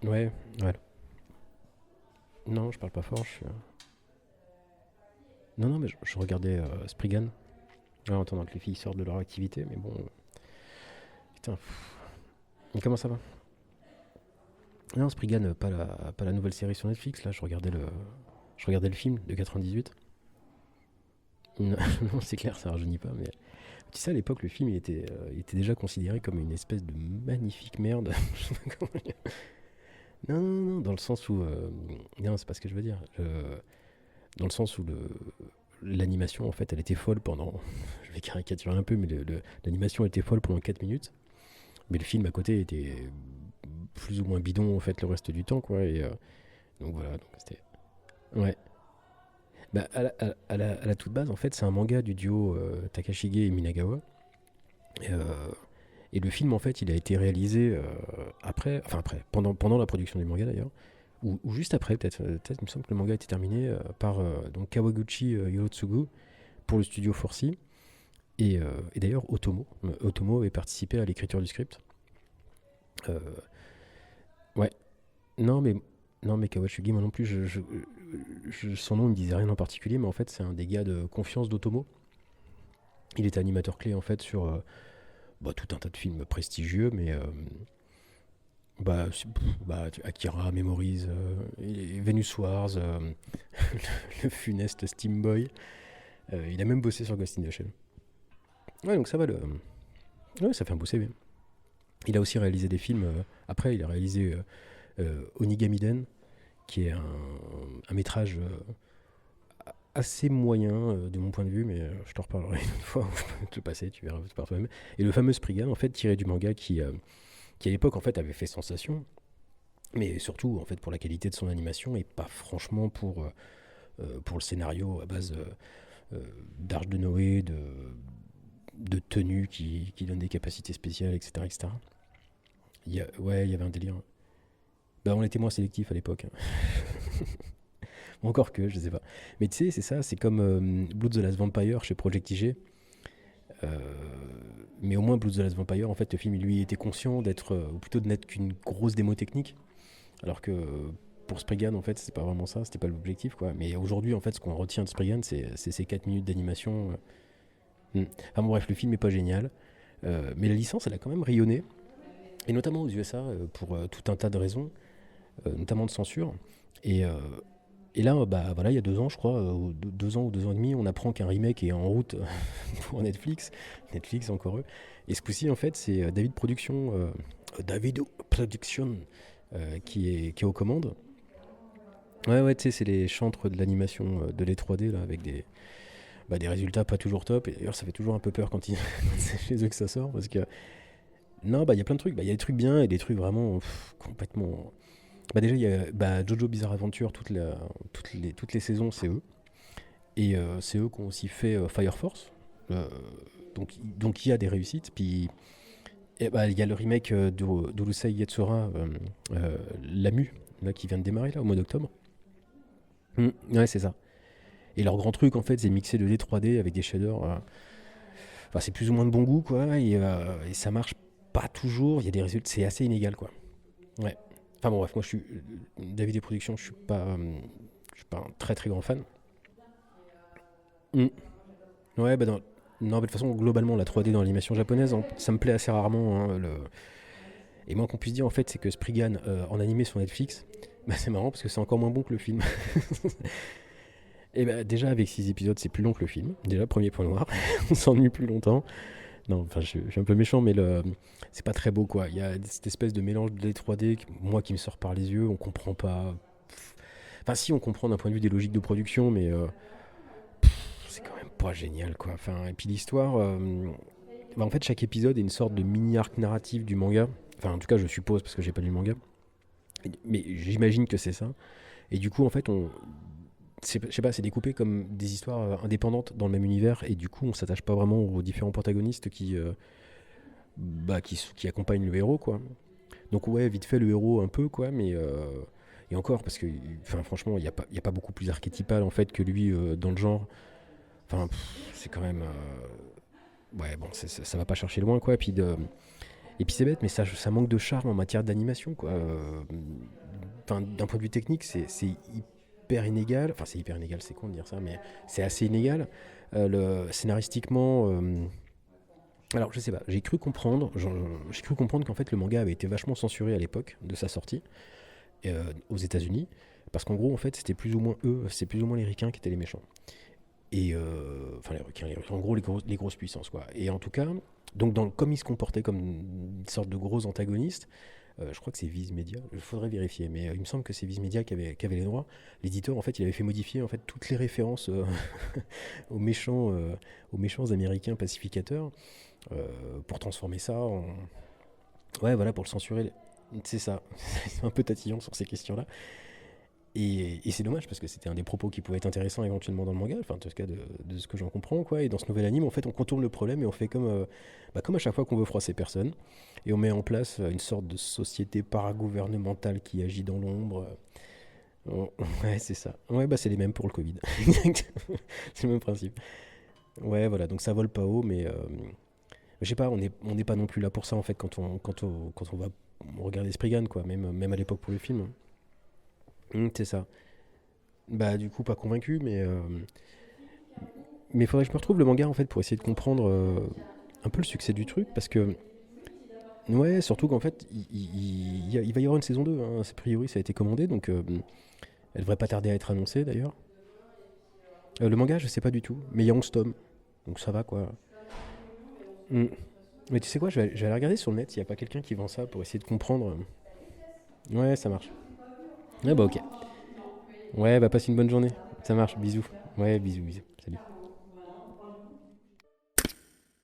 Ouais, ouais. Non, je parle pas fort. Non, non, mais je regardais Spriggan. Ouais, en attendant que les filles sortent de leur activité, mais bon. Putain. Mais comment ça va? Non, Spriggan, pas la nouvelle série sur Netflix. Là, je regardais le film de 98. Non, non, c'est clair, ça rajeunit pas. Mais tu sais, à l'époque, le film il était déjà considéré comme une espèce de magnifique merde. Je sais pas comment dire. Non, non, non, dans le sens où. Non, c'est pas ce que je veux dire. Dans le sens où l'animation, en fait, elle était folle pendant. Je vais caricaturer un peu, mais l'animation était folle pendant 4 minutes. Mais le film à côté était plus ou moins bidon, en fait, le reste du temps, quoi. Et donc voilà, donc c'était. Ouais. Bah, à la toute base, en fait, c'est un manga du duo Takashige et Minagawa. Et, le film, en fait, il a été réalisé pendant la production du manga d'ailleurs, ou juste après, peut-être, il me semble que le manga a été terminé par donc Kawaguchi Yorotsugu pour le studio Forcy. Et d'ailleurs, Otomo avait participé à l'écriture du script. Euh, ouais, non, mais, non, mais Kawashigi, moi non plus, son nom ne me disait rien en particulier, mais en fait, c'est un des gars de confiance d'Otomo. Il était animateur clé en fait sur tout un tas de films prestigieux, mais Akira, Memories, Venus Wars, le funeste Steam Boy. Il a même bossé sur Ghost in the Shell. Ouais, donc ça va, ouais, ça fait un beau CV. Il a aussi réalisé des films. Après, il a réalisé Onigamiden, qui est un métrage assez moyen de mon point de vue, mais je t'en reparlerai une fois où je peux te le passer, tu verras par toi-même. Et le fameux Spriggan, en fait, tiré du manga qui à l'époque, en fait, avait fait sensation, mais surtout, en fait, pour la qualité de son animation et pas franchement pour le scénario à base d'Arche de Noé, de tenues qui donnent des capacités spéciales, etc. etc. Ouais, il y avait un délire. Bah, on était moins sélectif à l'époque, hein. Encore que, je sais pas. Mais tu sais, c'est ça, c'est comme Blood the Last Vampire chez Project IG. Euh, mais au moins, Blood the Last Vampire, en fait, le film, lui, était conscient d'être, ou plutôt de n'être qu'une grosse démo technique. Alors que pour Spriggan, en fait, c'est pas vraiment ça, c'était pas l'objectif, quoi. Mais aujourd'hui, en fait, ce qu'on retient de Spriggan, c'est ces 4 minutes d'animation. Enfin bon, bref, le film est pas génial. Mais la licence, elle a quand même rayonné. Et notamment aux USA, pour tout un tas de raisons, notamment de censure. Et, euh, et là, bah voilà, il y a 2 ans, je crois, 2 ans ou 2 ans et demi, on apprend qu'un remake est en route pour Netflix. Netflix, encore eux. Et ce coup-ci, en fait, c'est David Production qui est aux commandes. Ouais, ouais, tu sais, c'est les chantres de l'animation de l'E 3D, là, avec des résultats pas toujours top. Et d'ailleurs, ça fait toujours un peu peur quand c'est chez eux que ça sort, parce que non, bah il y a plein de trucs. Bah, il y a des trucs bien et des trucs vraiment complètement. Bah déjà, il y a Jojo Bizarre Adventure, toutes les saisons, c'est eux. Et c'est eux qui ont aussi fait Fire Force. Euh, donc il y a des réussites. Puis il y a le remake d'Urusei Yatsura, Lamu, là, qui vient de démarrer là, au mois d'octobre. Ouais, c'est ça. Et leur grand truc, en fait, c'est mixer 2D, 3D avec des shaders. Enfin, c'est plus ou moins de bon goût, quoi. Et ça marche pas toujours. Il y a des résultats, c'est assez inégal, quoi. Ouais. Enfin bon, bref, moi je suis. David et Productions, je suis pas un très très grand fan. Mm. Ouais, bah non, mais de toute façon, globalement, la 3D dans l'animation japonaise, ça me plaît assez rarement, hein. Et moi, qu'on puisse dire, en fait, c'est que Spriggan en animé sur Netflix, bah, c'est marrant parce que c'est encore moins bon que le film. Et bah, déjà, avec 6 épisodes, c'est plus long que le film. Déjà, premier point noir, on s'ennuie plus longtemps. Non, enfin, je suis un peu méchant, mais c'est pas très beau, quoi. Il y a cette espèce de mélange de 3D, moi, qui me sort par les yeux, on comprend pas. Enfin, si, on comprend d'un point de vue des logiques de production, mais c'est quand même pas génial, quoi. Enfin, et puis l'histoire, en fait, chaque épisode est une sorte de mini-arc narratif du manga. Enfin, en tout cas, je suppose, parce que j'ai pas lu le manga. Mais j'imagine que c'est ça. Et du coup, en fait, je sais pas, c'est découpé comme des histoires indépendantes dans le même univers. Et du coup, on s'attache pas vraiment aux différents protagonistes qui accompagnent le héros, quoi. Donc, ouais, vite fait, le héros un peu, quoi. Mais. Et encore, parce que, enfin, franchement, il y a pas beaucoup plus archétypal, en fait, que lui dans le genre. Enfin, c'est quand même. ouais, bon, ça va pas chercher loin, quoi. Et puis c'est bête, mais ça manque de charme en matière d'animation, quoi. Enfin, d'un point de vue technique, c'est hyper inégal. Enfin, c'est hyper inégal, c'est con de dire ça, mais c'est assez inégal. Scénaristiquement, alors je sais pas, j'ai cru comprendre qu'en fait le manga avait été vachement censuré à l'époque de sa sortie aux États-Unis, parce qu'en gros, en fait, c'était plus ou moins eux, c'est plus ou moins les ricains qui étaient les méchants. Et enfin les requins, en gros les grosses puissances quoi. Et en tout cas, donc comme ils se comportaient comme une sorte de gros antagonistes, je crois que c'est Viz Media, il faudrait vérifier, mais il me semble que c'est Viz Media qui avait les droits. L'éditeur en fait il avait fait modifier en fait toutes les références aux aux méchants américains pacificateurs pour transformer ça en ouais voilà pour le censurer. C'est ça, c'est un peu tatillon sur ces questions-là. Et c'est dommage parce que c'était un des propos qui pouvait être intéressant éventuellement dans le manga, enfin en tout cas de ce que j'en comprends quoi. Et dans ce nouvel anime, en fait, on contourne le problème et on fait comme à chaque fois qu'on veut froisser personne, et on met en place une sorte de société paragouvernementale qui agit dans l'ombre. Ouais, c'est ça. Ouais, bah c'est les mêmes pour le Covid. C'est le même principe. Ouais, voilà. Donc ça vole pas haut, mais je sais pas. On n'est pas non plus là pour ça en fait quand on va regarder Spriggan quoi. Même à l'époque pour le film. C'est ça. Bah du coup pas convaincu, mais faudrait que je me retrouve le manga en fait pour essayer de comprendre un peu le succès du truc parce que ouais surtout qu'en fait il va y avoir une saison 2 hein, a priori ça a été commandé donc elle devrait pas tarder à être annoncée d'ailleurs. Le manga je sais pas du tout mais il y a 11 tomes donc ça va quoi. Mm. Mais tu sais quoi je vais aller regarder sur le net s'il y a pas quelqu'un qui vend ça pour essayer de comprendre. Ouais ça marche. Ouais bah ok. Ouais bah passe une bonne journée. Ça marche bisous. Ouais bisous bisous. Salut.